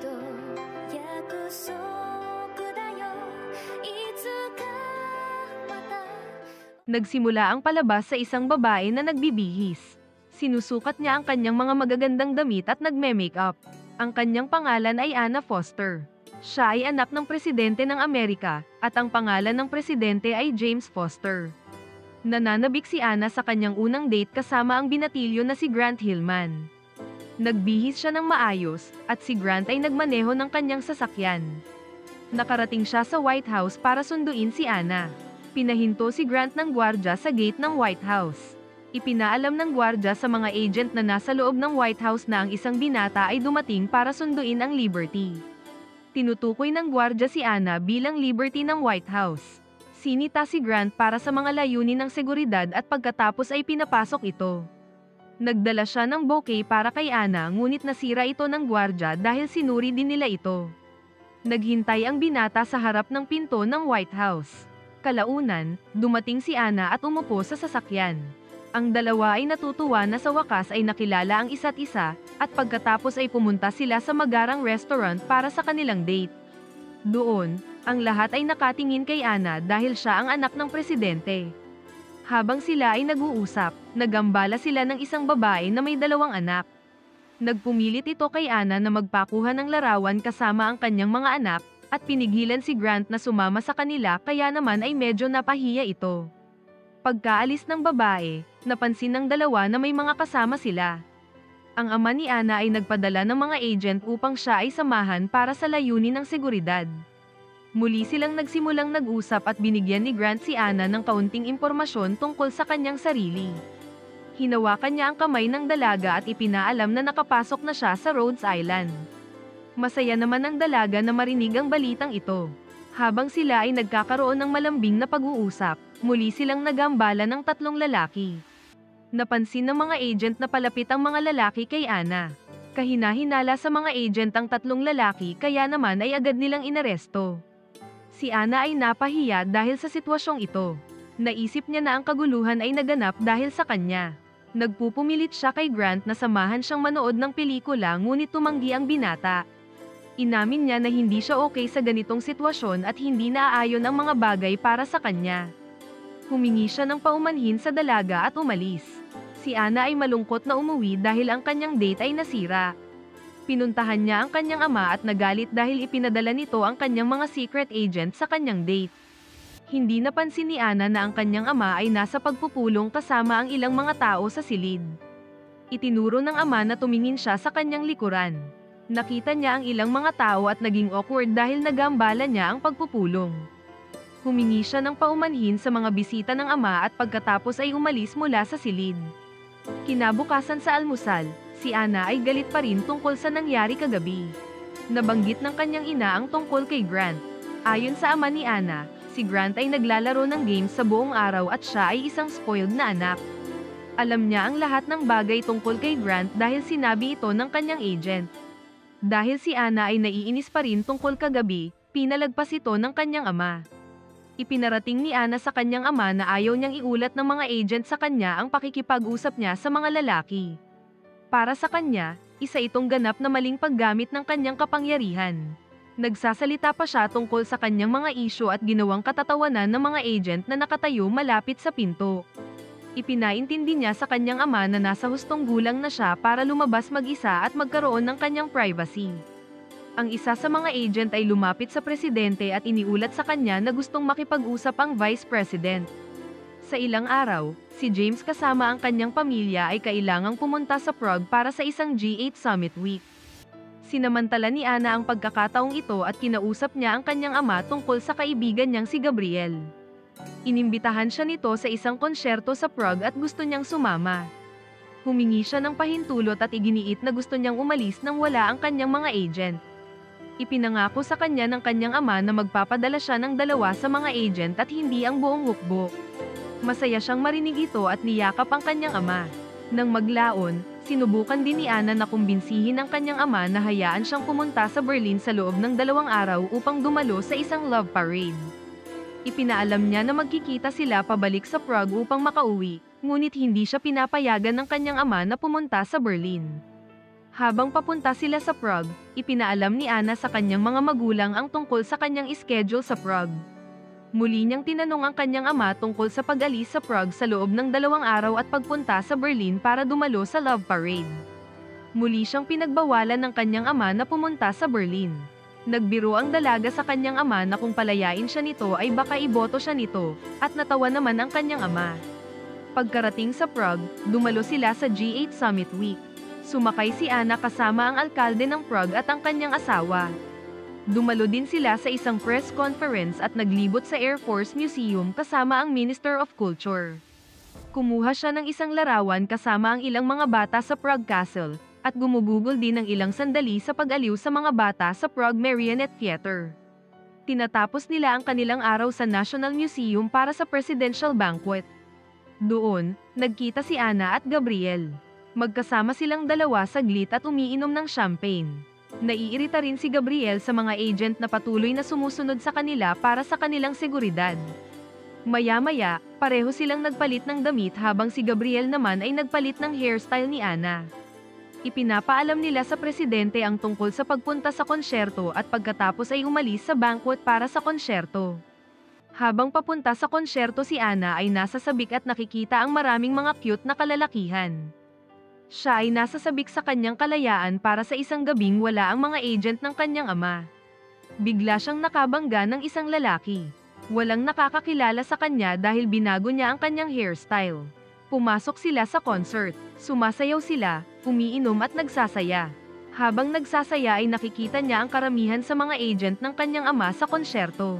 と約束だよいつかまた Nagsimula ang palabas sa isang babae na nagbibihis. Sinusukat niya ang kanyang mga magagandang damit at nagme-makeup. Ang kanyang pangalan ay Anna Foster. Siya ay anak ng presidente ng Amerika, at ang pangalan ng presidente ay James Foster. Nananabik si Anna sa kanyang unang date kasama ang binatilyo na si Grant Hillman. Nagbihis siya ng maayos, at si Grant ay nagmaneho ng kanyang sasakyan. Nakarating siya sa White House para sunduin si Anna. Pinahinto si Grant ng gwardya sa gate ng White House. Ipinaalam ng gwardya sa mga agent na nasa loob ng White House na ang isang binata ay dumating para sunduin ang Liberty. Tinutukoy ng gwardya si Anna bilang Liberty ng White House. Sinita si Grant para sa mga layunin ng seguridad at pagkatapos ay pinapasok ito. Nagdala siya ng bouquet para kay Anna ngunit nasira ito ng gwardya dahil sinuri din nila ito. Naghintay ang binata sa harap ng pinto ng White House. Kalaunan, dumating si Anna at umupo sa sasakyan. Ang dalawa ay natutuwa na sa wakas ay nakilala ang isa't isa, at pagkatapos ay pumunta sila sa magarang restaurant para sa kanilang date. Doon, ang lahat ay nakatingin kay Anna dahil siya ang anak ng presidente. Habang sila ay nag-uusap, nagambala sila ng isang babae na may 2 anak. Nagpumilit ito kay Anna na magpakuha ng larawan kasama ang kanyang mga anak, at pinigilan si Grant na sumama sa kanila kaya naman ay medyo napahiya ito. Pagkaalis ng babae, napansin ng dalawa na may mga kasama sila. Ang ama ni Anna ay nagpadala ng mga agent upang siya ay samahan para sa layunin ng seguridad. Muli silang nagsimulang nag-usap at binigyan ni Grant si Anna ng kaunting impormasyon tungkol sa kanyang sarili. Hinawakan niya ang kamay ng dalaga at ipinaalam na nakapasok na siya sa Rhodes Island. Masaya naman ang dalaga na marinig ang balitang ito. Habang sila ay nagkakaroon ng malambing na pag-uusap, muli silang nagambala ng 3 lalaki. Napansin ng mga agent na palapit ang mga lalaki kay Anna. Kahina-hinala sa mga agent ang 3 lalaki kaya naman ay agad nilang inaresto. Si Anna ay napahiya dahil sa sitwasyong ito. Naisip niya na ang kaguluhan ay naganap dahil sa kanya. Nagpupumilit siya kay Grant na samahan siyang manood ng pelikula ngunit tumanggi ang binata. Inamin niya na hindi siya okay sa ganitong sitwasyon at hindi naaayon ang mga bagay para sa kanya. Humingi siya ng paumanhin sa dalaga at umalis. Si Anna ay malungkot na umuwi dahil ang kanyang date ay nasira. Pinuntahan niya ang kanyang ama at nagalit dahil ipinadala nito ang kanyang mga secret agent sa kanyang date. Hindi napansin ni Anna na ang kanyang ama ay nasa pagpupulong kasama ang ilang mga tao sa silid. Itinuro ng ama na tumingin siya sa kanyang likuran. Nakita niya ang ilang mga tao at naging awkward dahil nagambala niya ang pagpupulong. Humingi siya ng paumanhin sa mga bisita ng ama at pagkatapos ay umalis mula sa silid. Kinabukasan sa almusal, si Anna ay galit pa rin tungkol sa nangyari kagabi. Nabanggit ng kanyang ina ang tungkol kay Grant. Ayon sa ama ni Anna, si Grant ay naglalaro ng games sa buong araw at siya ay isang spoiled na anak. Alam niya ang lahat ng bagay tungkol kay Grant dahil sinabi ito ng kanyang agent. Dahil si Anna ay naiinis pa rin tungkol kagabi, pinalagpas ito ng kanyang ama. Ipinarating ni Anna sa kanyang ama na ayaw niyang iulat ng mga agent sa kanya ang pakikipag-usap niya sa mga lalaki. Para sa kanya, isa itong ganap na maling paggamit ng kanyang kapangyarihan. Nagsasalita pa siya tungkol sa kanyang mga isyu at ginawang katatawanan ng mga agent na nakatayo malapit sa pinto. Ipinaintindi niya sa kanyang ama na nasa hustong gulang na siya para lumabas mag-isa at magkaroon ng kanyang privacy. Ang isa sa mga agent ay lumapit sa presidente at iniulat sa kanya na gustong makipag-usap ang vice president. Sa ilang araw, si James kasama ang kanyang pamilya ay kailangang pumunta sa Prague para sa isang G8 Summit Week. Sinamantala ni Anna ang pagkakataong ito at kinausap niya ang kanyang ama tungkol sa kaibigan niyang si Gabriel. Inimbitahan siya nito sa isang konsyerto sa Prague at gusto niyang sumama. Humingi siya ng pahintulot at iginiit na gusto niyang umalis nang wala ang kanyang mga agent. Ipinangako sa kanya ng kanyang ama na magpapadala siya ng 2 sa mga agent at hindi ang buong hukbo. Masaya siyang marinig ito at niyakap ang kanyang ama. Nang maglaon, sinubukan din ni Anna na kumbinsihin ang kanyang ama na hayaan siyang pumunta sa Berlin sa loob ng 2 araw upang dumalo sa isang love parade. Ipinaalam niya na magkikita sila pabalik sa Prague upang makauwi, ngunit hindi siya pinapayagan ng kanyang ama na pumunta sa Berlin. Habang papunta sila sa Prague, ipinaalam ni Anna sa kanyang mga magulang ang tungkol sa kanyang schedule sa Prague. Muli niyang tinanong ang kanyang ama tungkol sa pag-alis sa Prague sa loob ng 2 araw at pagpunta sa Berlin para dumalo sa Love Parade. Muli siyang pinagbawalan ng kanyang ama na pumunta sa Berlin. Nagbiro ang dalaga sa kanyang ama na kung palayain siya nito ay baka iboto siya nito, at natawa naman ang kanyang ama. Pagkarating sa Prague, dumalo sila sa G8 Summit Week. Sumakay si Anna kasama ang alkalde ng Prague at ang kanyang asawa. Dumalo din sila sa isang press conference at naglibot sa Air Force Museum kasama ang Minister of Culture. Kumuha siya ng isang larawan kasama ang ilang mga bata sa Prague Castle, at gumugugol din ng ilang sandali sa pag-aliw sa mga bata sa Prague Marionette Theater. Tinatapos nila ang kanilang araw sa National Museum para sa Presidential Banquet. Doon, nagkita si Anna at Gabriel. Magkasama silang dalawa saglit at umiinom ng champagne. Naiirita rin si Gabriel sa mga agent na patuloy na sumusunod sa kanila para sa kanilang seguridad. Maya-maya, pareho silang nagpalit ng damit habang si Gabriel naman ay nagpalit ng hairstyle ni Anna. Ipinapaalam nila sa presidente ang tungkol sa pagpunta sa konsyerto at pagkatapos ay umalis sa banquet para sa konsyerto. Habang papunta sa konsyerto si Anna ay nasa sabik at nakikita ang maraming mga cute na kalalakihan. Siya ay nasa sabik sa kanyang kalayaan para sa isang gabing wala ang mga agent ng kanyang ama. Bigla siyang nakabangga ng isang lalaki. Walang nakakakilala sa kanya dahil binago niya ang kanyang hairstyle. Pumasok sila sa concert, sumasayaw sila, umiinom at nagsasaya. Habang nagsasaya ay nakikita niya ang karamihan sa mga agent ng kanyang ama sa konsyerto.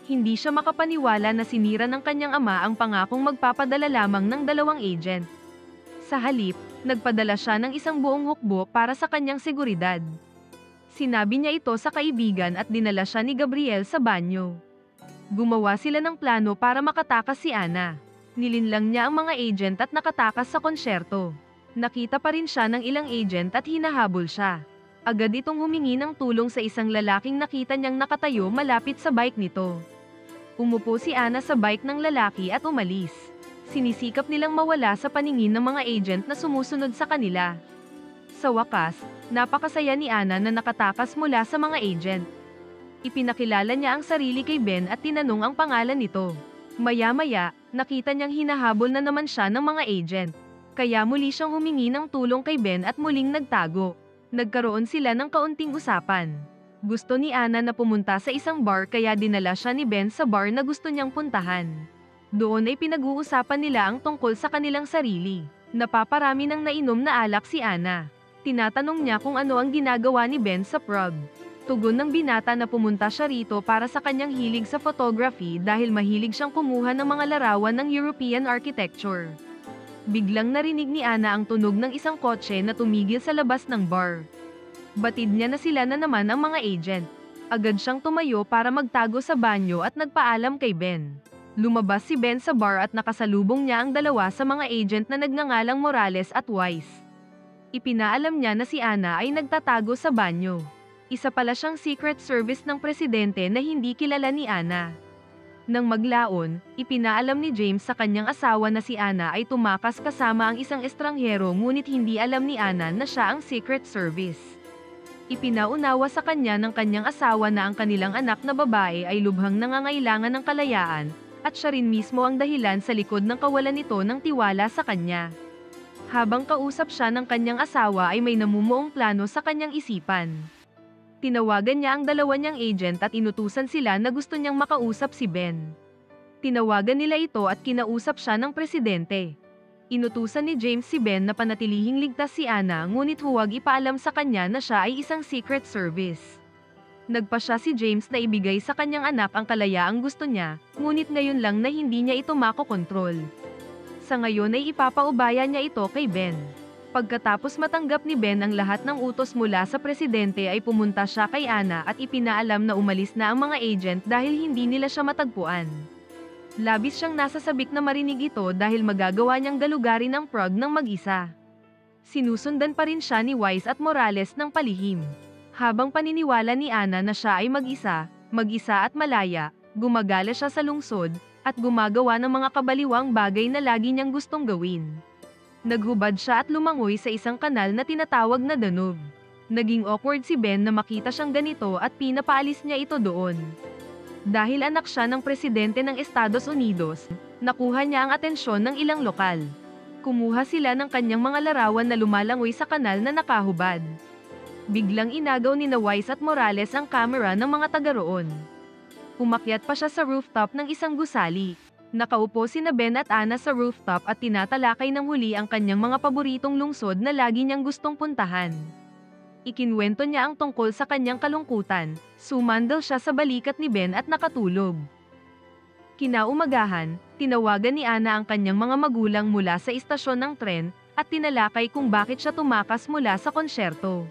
Hindi siya makapaniwala na sinira ng kanyang ama ang pangakong magpapadala lamang ng 2 agent. Sa halip, nagpadala siya ng isang buong hukbo para sa kanyang seguridad. Sinabi niya ito sa kaibigan at dinala siya ni Gabriel sa banyo. Gumawa sila ng plano para makatakas si Anna. Nilinlang niya ang mga agent at nakatakas sa konsyerto. Nakita pa rin siya ng ilang agent at hinahabol siya. Agad itong humingi ng tulong sa isang lalaking nakita niyang nakatayo malapit sa bike nito. Umupo si Anna sa bike ng lalaki at umalis. Sinisikap nilang mawala sa paningin ng mga agent na sumusunod sa kanila. Sa wakas, napakasaya ni Anna na nakatakas mula sa mga agent. Ipinakilala niya ang sarili kay Ben at tinanong ang pangalan nito. Maya-maya, nakita niyang hinahabol na naman siya ng mga agent. Kaya muli siyang humingi ng tulong kay Ben at muling nagtago. Nagkaroon sila ng kaunting usapan. Gusto ni Anna na pumunta sa isang bar kaya dinala siya ni Ben sa bar na gusto niyang puntahan. Doon ay pinag-uusapan nila ang tungkol sa kanilang sarili. Napaparami ng nainom na alak si Anna. Tinatanong niya kung ano ang ginagawa ni Ben sa Prague. Tugon ng binata na pumunta siya rito para sa kanyang hilig sa photography dahil mahilig siyang kumuha ng mga larawan ng European architecture. Biglang narinig ni Anna ang tunog ng isang kotse na tumigil sa labas ng bar. Batid niya na sila na naman ang mga agent. Agad siyang tumayo para magtago sa banyo at nagpaalam kay Ben. Lumabas si Ben sa bar at nakasalubong niya ang dalawa sa mga agent na nagngangalang Morales at Wise. Ipinaalam niya na si Anna ay nagtatago sa banyo. Isa pala siyang secret service ng presidente na hindi kilala ni Anna. Nang maglaon, ipinaalam ni James sa kanyang asawa na si Anna ay tumakas kasama ang isang estranghero ngunit hindi alam ni Anna na siya ang secret service. Ipinaunawa sa kanya ng kanyang asawa na ang kanilang anak na babae ay lubhang nangangailangan ng kalayaan, at siya rin mismo ang dahilan sa likod ng kawalan nito ng tiwala sa kanya. Habang kausap siya ng kanyang asawa ay may namumuong plano sa kanyang isipan. Tinawagan niya ang dalawa niyang agent at inutusan sila na gusto niyang makausap si Ben. Tinawagan nila ito at kinausap siya ng presidente. Inutusan ni James si Ben na panatilihing ligtas si Anna ngunit huwag ipaalam sa kanya na siya ay isang secret service. Nagpa siya si James na ibigay sa kanyang anak ang kalayaang gusto niya, ngunit ngayon lang na hindi niya ito makokontrol. Sa ngayon ay ipapaubaya niya ito kay Ben. Pagkatapos matanggap ni Ben ang lahat ng utos mula sa presidente ay pumunta siya kay Anna at ipinaalam na umalis na ang mga agent dahil hindi nila siya matagpuan. Labis siyang nasasabik na marinig ito dahil magagawa niyang galugarin ang Prague ng mag-isa. Sinusundan pa rin siya ni Wise at Morales ng palihim. Habang paniniwala ni Anna na siya ay mag-isa at malaya, gumagala siya sa lungsod, at gumagawa ng mga kabaliwang bagay na lagi niyang gustong gawin. Naghubad siya at lumangoy sa isang kanal na tinatawag na Danube. Naging awkward si Ben na makita siyang ganito at pinapaalis niya ito doon. Dahil anak siya ng presidente ng Estados Unidos, nakuha niya ang atensyon ng ilang lokal. Kumuha sila ng kanyang mga larawan na lumalangoy sa kanal na nakahubad. Biglang inagaw ni Wise at Morales ang kamera ng mga taga roon. Umakyat pa siya sa rooftop ng isang gusali. Nakaupo sina Ben at Ana sa rooftop at tinatalakay ng huli ang kanyang mga paboritong lungsod na lagi niyang gustong puntahan. Ikinwento niya ang tungkol sa kanyang kalungkutan. Sumandal siya sa balikat ni Ben at nakatulog. Kinaumagahan, tinawagan ni Ana ang kanyang mga magulang mula sa istasyon ng tren at tinalakay kung bakit siya tumakas mula sa konsyerto.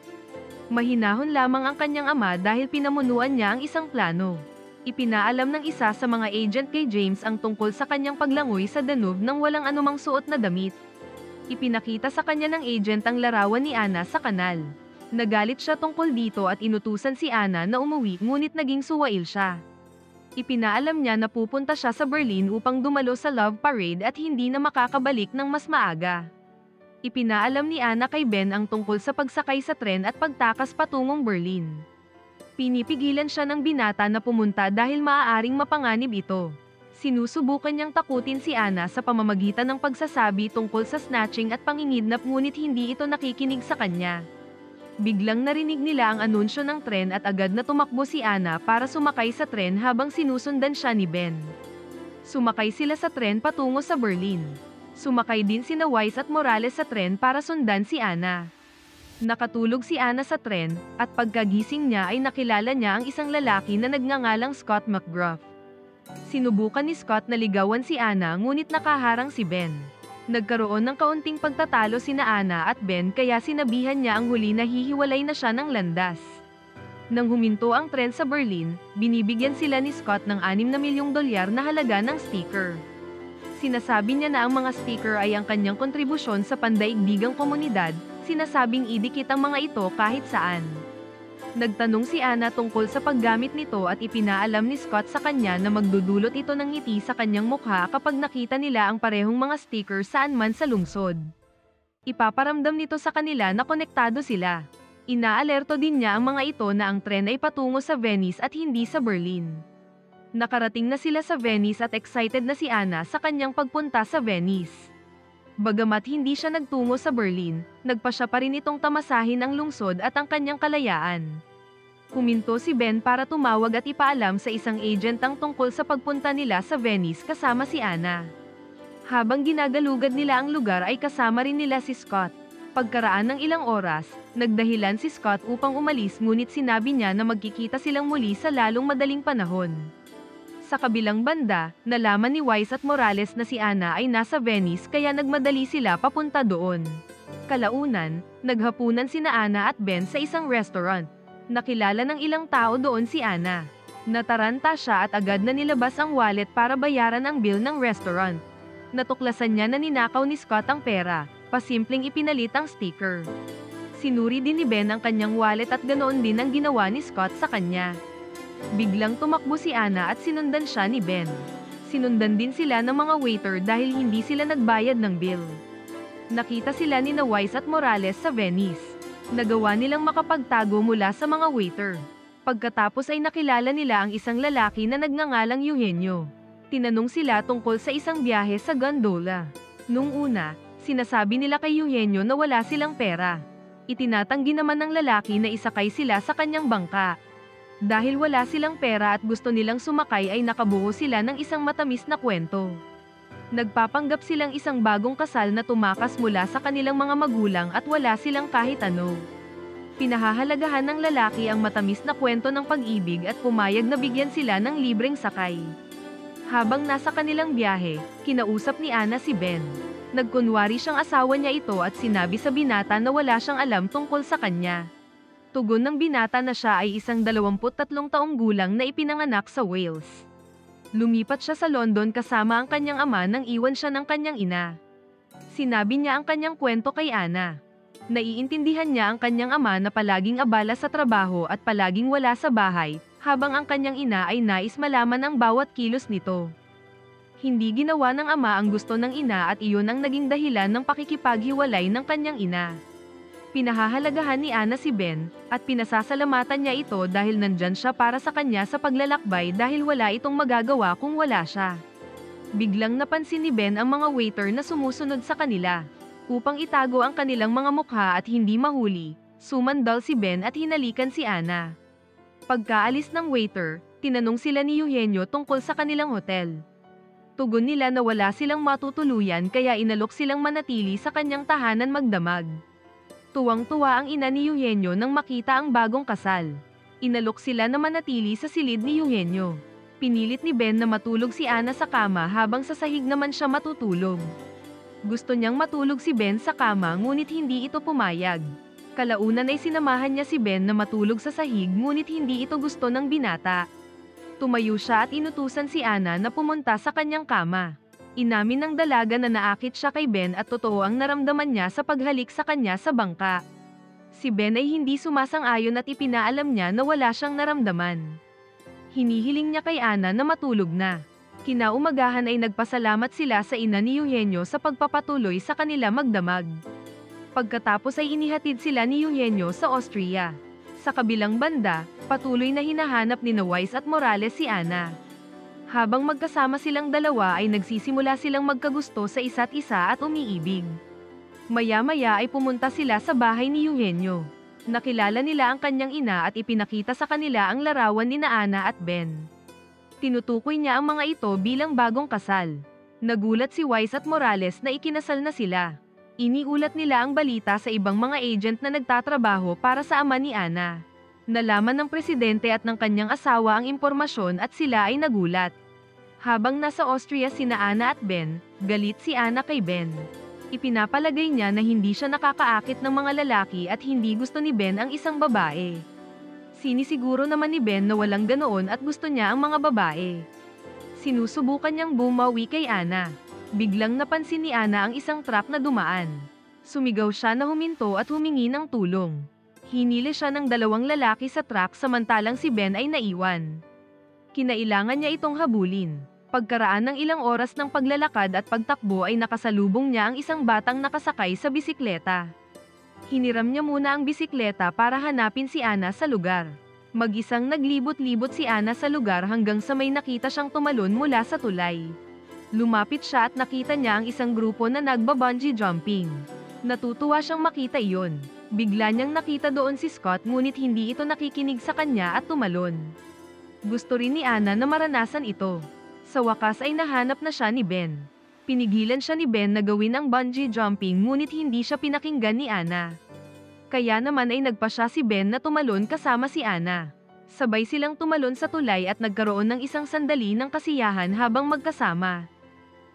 Mahinahon lamang ang kanyang ama dahil pinamunuan niya ang isang plano. Ipinaalam ng isa sa mga agent kay James ang tungkol sa kanyang paglangoy sa Danube nang walang anumang suot na damit. Ipinakita sa kanya ng agent ang larawan ni Ana sa kanal. Nagalit siya tungkol dito at inutusan si Ana na umuwi ngunit naging suwail siya. Ipinaalam niya na pupunta siya sa Berlin upang dumalo sa Love Parade at hindi na makakabalik ng mas maaga. Ipinaalam ni Ana kay Ben ang tungkol sa pagsakay sa tren at pagtakas patungong Berlin. Pinipigilan siya ng binata na pumunta dahil maaaring mapanganib ito. Sinusubukan niyang takutin si Ana sa pamamagitan ng pagsasabi tungkol sa snatching at pangingidnap ngunit hindi ito nakikinig sa kanya. Biglang narinig nila ang anunsyo ng tren at agad na tumakbo si Ana para sumakay sa tren habang sinusundan siya ni Ben. Sumakay sila sa tren patungo sa Berlin. Sumakay din sina Wise at Morales sa tren para sundan si Ana. Nakatulog si Ana sa tren, at pagkagising niya ay nakilala niya ang isang lalaki na nagngangalang Scott McGruff. Sinubukan ni Scott na ligawan si Ana ngunit nakaharang si Ben. Nagkaroon ng kaunting pagtatalo sina Ana at Ben kaya sinabihan niya ang huli na hihiwalay na siya ng landas. Nang huminto ang tren sa Berlin, binibigyan sila ni Scott ng $6 na milyong na halaga ng sticker. Sinasabi niya na ang mga sticker ay ang kanyang kontribusyon sa pandaigdigang komunidad, sinasabing idikit ang mga ito kahit saan. Nagtanong si Ana tungkol sa paggamit nito at ipinaalam ni Scott sa kanya na magdudulot ito ng ngiti sa kanyang mukha kapag nakita nila ang parehong mga sticker saan man sa lungsod. Ipaparamdam nito sa kanila na konektado sila. Inaalerto din niya ang mga ito na ang tren ay patungo sa Venice at hindi sa Berlin. Nakarating na sila sa Venice at excited na si Ana sa kanyang pagpunta sa Venice. Bagamat hindi siya nagtungo sa Berlin, nagpasya pa rin itong tamasahin ang lungsod at ang kanyang kalayaan. Huminto si Ben para tumawag at ipaalam sa isang agent ang tungkol sa pagpunta nila sa Venice kasama si Ana. Habang ginagalugad nila ang lugar ay kasama rin nila si Scott. Pagkaraan ng ilang oras, nagdahilan si Scott upang umalis ngunit sinabi niya na magkikita silang muli sa lalong madaling panahon. Sa kabilang banda, nalaman ni Wise at Morales na si Ana ay nasa Venice kaya nagmadali sila papunta doon. Kalaunan, naghapunan sina Ana at Ben sa isang restaurant. Nakilala ng ilang tao doon si Ana. Nataranta siya at agad na nilabas ang wallet para bayaran ang bill ng restaurant. Natuklasan niya na ninakaw ni Scott ang pera, pasimpleng ipinalit ang sticker. Sinuri din ni Ben ang kanyang wallet at ganoon din ang ginawa ni Scott sa kanya. Biglang tumakbo si Ana at sinundan siya ni Ben. Sinundan din sila ng mga waiter dahil hindi sila nagbayad ng bill. Nakita sila ni Wise at Morales sa Venice. Nagawa nilang makapagtago mula sa mga waiter. Pagkatapos ay nakilala nila ang isang lalaki na nagngangalang Eugenio. Tinanong sila tungkol sa isang biyahe sa gondola. Nung una, sinasabi nila kay Eugenio na wala silang pera. Itinatanggi naman ng lalaki na isakay sila sa kanyang bangka. Dahil wala silang pera at gusto nilang sumakay ay nakabuo sila ng isang matamis na kwento. Nagpapanggap silang isang bagong kasal na tumakas mula sa kanilang mga magulang at wala silang kahit ano. Pinahahalagahan ng lalaki ang matamis na kwento ng pag-ibig at pumayag na bigyan sila ng libreng sakay. Habang nasa kanilang biyahe, kinausap ni Ana si Ben. Nagkunwari siyang asawa niya ito at sinabi sa binata na wala siyang alam tungkol sa kanya. Tugon ng binata na siya ay isang 23 taong gulang na ipinanganak sa Wales. Lumipat siya sa London kasama ang kanyang ama nang iwan siya ng kanyang ina. Sinabi niya ang kanyang kwento kay Ana. Naiintindihan niya ang kanyang ama na palaging abala sa trabaho at palaging wala sa bahay, habang ang kanyang ina ay nais malaman ang bawat kilos nito. Hindi ginawa ng ama ang gusto ng ina at iyon ang naging dahilan ng pakikipaghiwalay ng kanyang ina. Pinahahalagahan ni Ana si Ben, at pinasasalamatan niya ito dahil nandyan siya para sa kanya sa paglalakbay dahil wala itong magagawa kung wala siya. Biglang napansin ni Ben ang mga waiter na sumusunod sa kanila. Upang itago ang kanilang mga mukha at hindi mahuli, sumandal si Ben at hinalikan si Ana. Pagkaalis ng waiter, tinanong sila ni Eugenio tungkol sa kanilang hotel. Tugon nila na wala silang matutuluyan kaya inalok silang manatili sa kanyang tahanan magdamag. Tuwang-tuwa ang ina ni Eugenio nang makita ang bagong kasal. Inalok sila na manatili sa silid ni Eugenio. Pinilit ni Ben na matulog si Ana sa kama habang sa sahig naman siya matutulog. Gusto niyang matulog si Ben sa kama ngunit hindi ito pumayag. Kalaunan ay sinamahan niya si Ben na matulog sa sahig ngunit hindi ito gusto ng binata. Tumayo siya at inutusan si Ana na pumunta sa kanyang kama. Inamin ng dalaga na naakit siya kay Ben at totoo ang naramdaman niya sa paghalik sa kanya sa bangka. Si Ben ay hindi sumasang-ayon at ipinaalam niya na wala siyang naramdaman. Hinihiling niya kay Ana na matulog na. Kinaumagahan ay nagpasalamat sila sa ina ni Eugenio sa pagpapatuloy sa kanila magdamag. Pagkatapos ay inihatid sila ni Eugenio sa Austria. Sa kabilang banda, patuloy na hinahanap ni Weiss at Morales si Ana. Habang magkasama silang dalawa ay nagsisimula silang magkagusto sa isa't isa at umiibig. Maya-maya ay pumunta sila sa bahay ni Eugenio. Nakilala nila ang kanyang ina at ipinakita sa kanila ang larawan ni Ana at Ben. Tinutukoy niya ang mga ito bilang bagong kasal. Nagulat si Weiss at Morales na ikinasal na sila. Iniulat nila ang balita sa ibang mga agent na nagtatrabaho para sa ama ni Ana. Nalaman ng presidente at ng kanyang asawa ang impormasyon at sila ay nagulat. Habang nasa Austria sina Ana at Ben, galit si Ana kay Ben. Ipinapalagay niya na hindi siya nakakaakit ng mga lalaki at hindi gusto ni Ben ang isang babae. Sinisiguro naman ni Ben na walang ganoon at gusto niya ang mga babae. Sinusubukan niyang bumawi kay Ana. Biglang napansin ni Ana ang isang truck na dumaan. Sumigaw siya na huminto at humingi ng tulong. Hinili siya ng dalawang lalaki sa truck samantalang si Ben ay naiwan. Kinailangan niya itong habulin. Pagkaraan ng ilang oras ng paglalakad at pagtakbo ay nakasalubong niya ang isang batang nakasakay sa bisikleta. Hiniram niya muna ang bisikleta para hanapin si Ana sa lugar. Mag-isang naglibot-libot si Ana sa lugar hanggang sa may nakita siyang tumalon mula sa tulay. Lumapit siya at nakita niya ang isang grupo na nagba-bungee jumping. Natutuwa siyang makita iyon. Bigla niyang nakita doon si Scott ngunit hindi ito nakikinig sa kanya at tumalon. Gusto rin ni Ana na maranasan ito. Sa wakas ay nahanap na siya ni Ben. Pinigilan siya ni Ben na gawin ang bungee jumping ngunit hindi siya pinakinggan ni Ana. Kaya naman ay nagpa siya si Ben na tumalon kasama si Ana. Sabay silang tumalon sa tulay at nagkaroon ng isang sandali ng kasiyahan habang magkasama.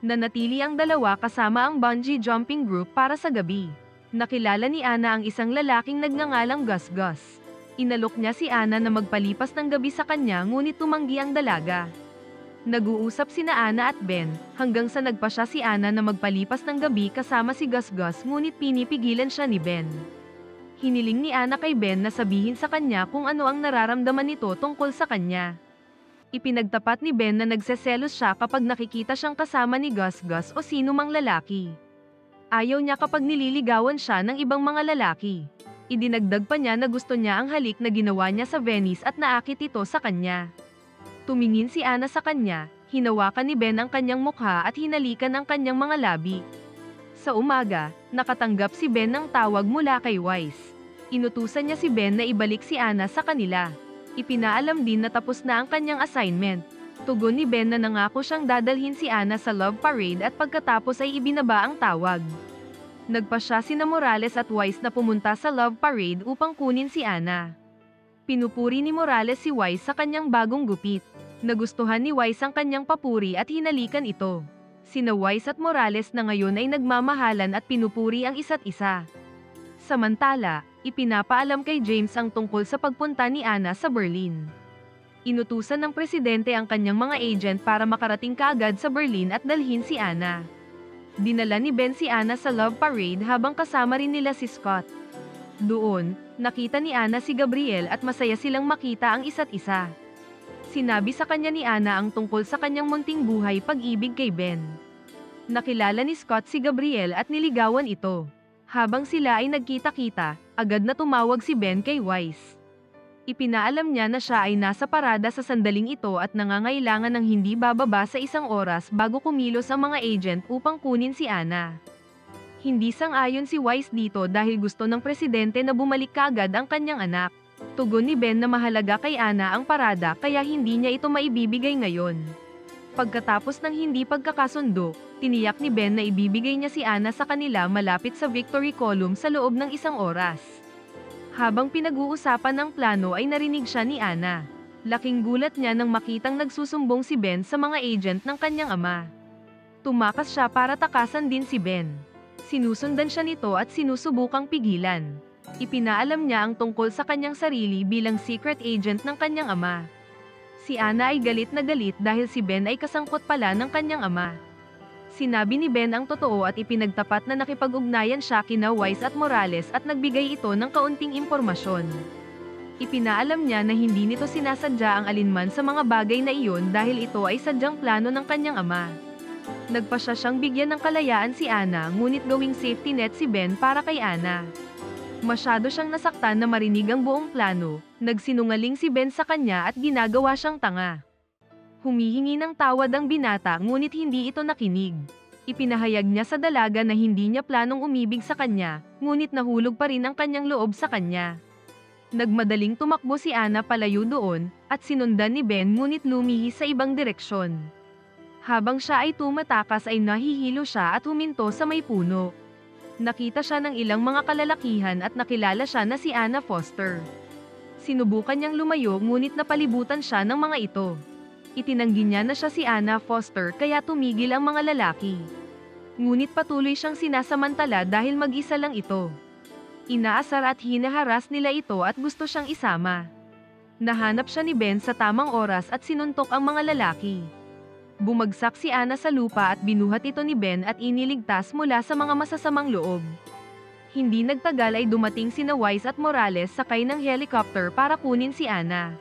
Nanatili ang dalawa kasama ang bungee jumping group para sa gabi. Nakilala ni Ana ang isang lalaking nagngangalang Gus Gus. Inalok niya si Ana na magpalipas ng gabi sa kanya ngunit tumanggi ang dalaga. Nag-uusap sina Ana at Ben, hanggang sa nagpa siya si Ana na magpalipas ng gabi kasama si Gus Gus ngunit pinipigilan siya ni Ben. Hiniling ni Ana kay Ben na sabihin sa kanya kung ano ang nararamdaman nito tungkol sa kanya. Ipinagtapat ni Ben na nagseselos siya kapag nakikita siyang kasama ni Gus Gus o sino mang lalaki. Ayaw niya kapag nililigawan siya ng ibang mga lalaki. Idinagdag pa niya na gusto niya ang halik na ginawa niya sa Venice at naakit ito sa kanya. Tumingin si Ana sa kanya, hinawakan ni Ben ang kanyang mukha at hinalikan ang kanyang mga labi. Sa umaga, nakatanggap si Ben ng tawag mula kay Weiss. Inutusan niya si Ben na ibalik si Ana sa kanila. Ipinaalam din na tapos na ang kanyang assignment. Tugon ni Ben na nangako siyang dadalhin si Ana sa love parade at pagkatapos ay ibinaba ang tawag. Nagpa siya sina Morales at Weiss na pumunta sa love parade upang kunin si Ana. Pinupuri ni Morales si Weiss sa kanyang bagong gupit. Nagustuhan ni Weiss ang kanyang papuri at hinalikan ito. Sina Weiss at Morales na ngayon ay nagmamahalan at pinupuri ang isa't isa. Samantala, ipinapaalam kay James ang tungkol sa pagpunta ni Ana sa Berlin. Inutusan ng presidente ang kanyang mga agent para makarating kaagad sa Berlin at dalhin si Ana. Dinala ni Ben si Ana sa love parade habang kasama rin nila si Scott. Doon, nakita ni Ana si Gabriel at masaya silang makita ang isa't isa. Sinabi sa kanya ni Ana ang tungkol sa kanyang munting buhay pag-ibig kay Ben. Nakilala ni Scott si Gabriel at niligawan ito. Habang sila ay nagkita-kita, agad na tumawag si Ben kay Wise. Ipinaalam niya na siya ay nasa parada sa sandaling ito at nangangailangan ng hindi bababa sa 1 oras bago kumilos ang mga agent upang kunin si Ana. Hindi sang-ayon si Wise dito dahil gusto ng presidente na bumalik kaagad ang kanyang anak. Tugon ni Ben na mahalaga kay Ana ang parada kaya hindi niya ito maibibigay ngayon. Pagkatapos ng hindi pagkakasundo, tiniyak ni Ben na ibibigay niya si Ana sa kanila malapit sa Victory Column sa loob ng 1 oras. Habang pinag-uusapan ng plano ay narinig siya ni Ana. Laking gulat niya nang makitang nagsusumbong si Ben sa mga agent ng kanyang ama. Tumakas siya para takasan din si Ben. Sinusundan siya nito at sinusubukang pigilan. Ipinaalam niya ang tungkol sa kanyang sarili bilang secret agent ng kanyang ama. Si Ana ay galit na galit dahil si Ben ay kasangkot pala ng kanyang ama. Sinabi ni Ben ang totoo at ipinagtapat na nakipag-ugnayan siya kina Wise at Morales at nagbigay ito ng kaunting impormasyon. Ipinaalam niya na hindi nito sinasadya ang alinman sa mga bagay na iyon dahil ito ay sadyang plano ng kanyang ama. Nagpasya siyang bigyan ng kalayaan si Ana ngunit gawing safety net si Ben para kay Ana. Masyado siyang nasaktan na marinig ang buong plano, nagsinungaling si Ben sa kanya at ginagawa siyang tanga. Humihingi ng tawad ang binata ngunit hindi ito nakinig. Ipinahayag niya sa dalaga na hindi niya planong umibig sa kanya, ngunit nahulog pa rin ang kanyang loob sa kanya. Nagmadaling tumakbo si Ana palayo doon, at sinundan ni Ben ngunit lumihis sa ibang direksyon. Habang siya ay tumatakas ay nahihilo siya at huminto sa may puno. Nakita siya ng ilang mga kalalakihan at nakilala siya na si Ana Foster. Sinubukan niyang lumayo ngunit napalibutan siya ng mga ito. Itinanggi niya na siya si Ana Foster kaya tumigil ang mga lalaki. Ngunit patuloy siyang sinasamantala dahil mag-isa lang ito. Inaasar at hinaharas nila ito at gusto siyang isama. Nahanap siya ni Ben sa tamang oras at sinuntok ang mga lalaki. Bumagsak si Ana sa lupa at binuhat ito ni Ben at iniligtas mula sa mga masasamang loob. Hindi nagtagal ay dumating sina Wise at Morales sakay ng helicopter para kunin si Ana.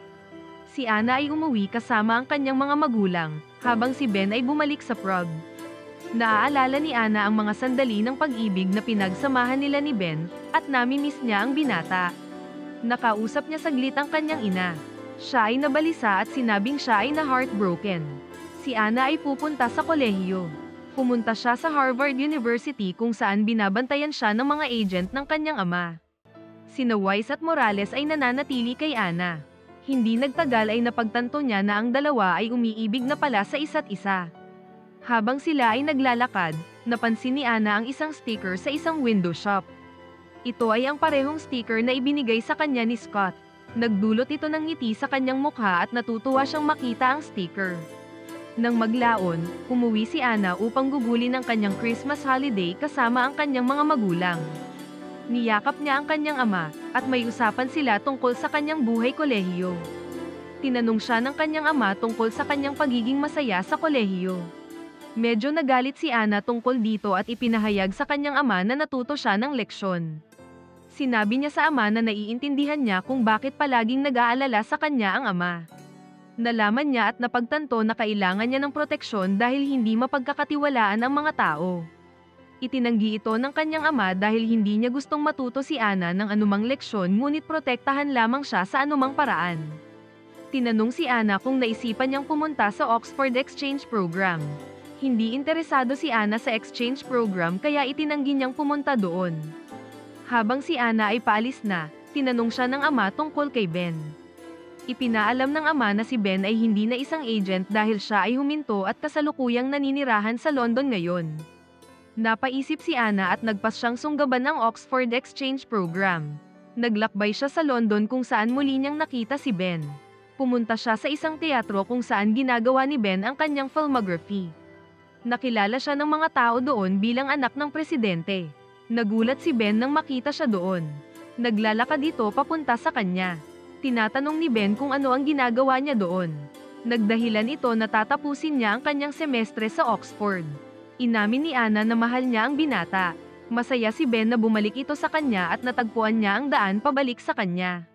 Si Ana ay umuwi kasama ang kanyang mga magulang, habang si Ben ay bumalik sa Prague. Naaalala ni Ana ang mga sandali ng pag-ibig na pinagsamahan nila ni Ben, at nami-miss niya ang binata. Nakausap niya saglit ang kanyang ina. Siya ay nabalisa at sinabing siya ay na-heartbroken. Si Ana ay pupunta sa kolehiyo. Pumunta siya sa Harvard University kung saan binabantayan siya ng mga agent ng kanyang ama. Sina Wise at Morales ay nananatili kay Ana. Hindi nagtagal ay napagtanto niya na ang dalawa ay umiibig na pala sa isa't isa. Habang sila ay naglalakad, napansin ni Ana ang isang sticker sa isang window shop. Ito ay ang parehong sticker na ibinigay sa kanya ni Scott. Nagdulot ito ng ngiti sa kanyang mukha at natutuwa siyang makita ang sticker. Nang maglaon, umuwi si Ana upang gugulin ang kanyang Christmas holiday kasama ang kanyang mga magulang. Niyakap niya ang kanyang ama, at may usapan sila tungkol sa kanyang buhay kolehiyo. Tinanong siya ng kanyang ama tungkol sa kanyang pagiging masaya sa kolehiyo. Medyo nagalit si Ana tungkol dito at ipinahayag sa kanyang ama na natuto siya ng leksyon. Sinabi niya sa ama na naiintindihan niya kung bakit palaging nag-aalala sa kanya ang ama. Nalaman niya at napagtanto na kailangan niya ng proteksyon dahil hindi mapagkakatiwalaan ang mga tao. Itinanggi ito ng kanyang ama dahil hindi niya gustong matuto si Ana ng anumang leksyon ngunit protektahan lamang siya sa anumang paraan. Tinanong si Ana kung naisipan niyang pumunta sa Oxford Exchange Program. Hindi interesado si Ana sa exchange program kaya itinanggi niyang pumunta doon. Habang si Ana ay paalis na, tinanong siya ng ama tungkol kay Ben. Ipinaalam ng ama na si Ben ay hindi na isang agent dahil siya ay huminto at kasalukuyang naninirahan sa London ngayon. Napaisip si Ana at nagpas siyang sunggaban ng Oxford Exchange Program. Naglakbay siya sa London kung saan muli niyang nakita si Ben. Pumunta siya sa isang teatro kung saan ginagawa ni Ben ang kanyang filmography. Nakilala siya ng mga tao doon bilang anak ng presidente. Nagulat si Ben nang makita siya doon. Naglalakad ito papunta sa kanya. Tinatanong ni Ben kung ano ang ginagawa niya doon. Nagdahilan ito na tatapusin niya ang kanyang semestre sa Oxford. Inamin ni Ana na mahal niya ang binata. Masaya si Ben na bumalik ito sa kanya at natagpuan niya ang daan pabalik sa kanya.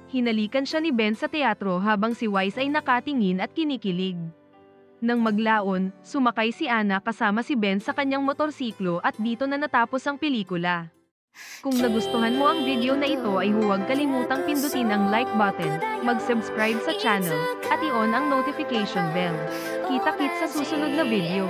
Hinalikan siya ni Ben sa teatro habang si Wise ay nakatingin at kinikilig. Nang maglaon, sumakay si Anna kasama si Ben sa kanyang motorsiklo at dito na natapos ang pelikula. Kung nagustuhan mo ang video na ito ay huwag kalimutang pindutin ang like button, mag-subscribe sa channel, at i-on ang notification bell. Kita-kits sa susunod na video.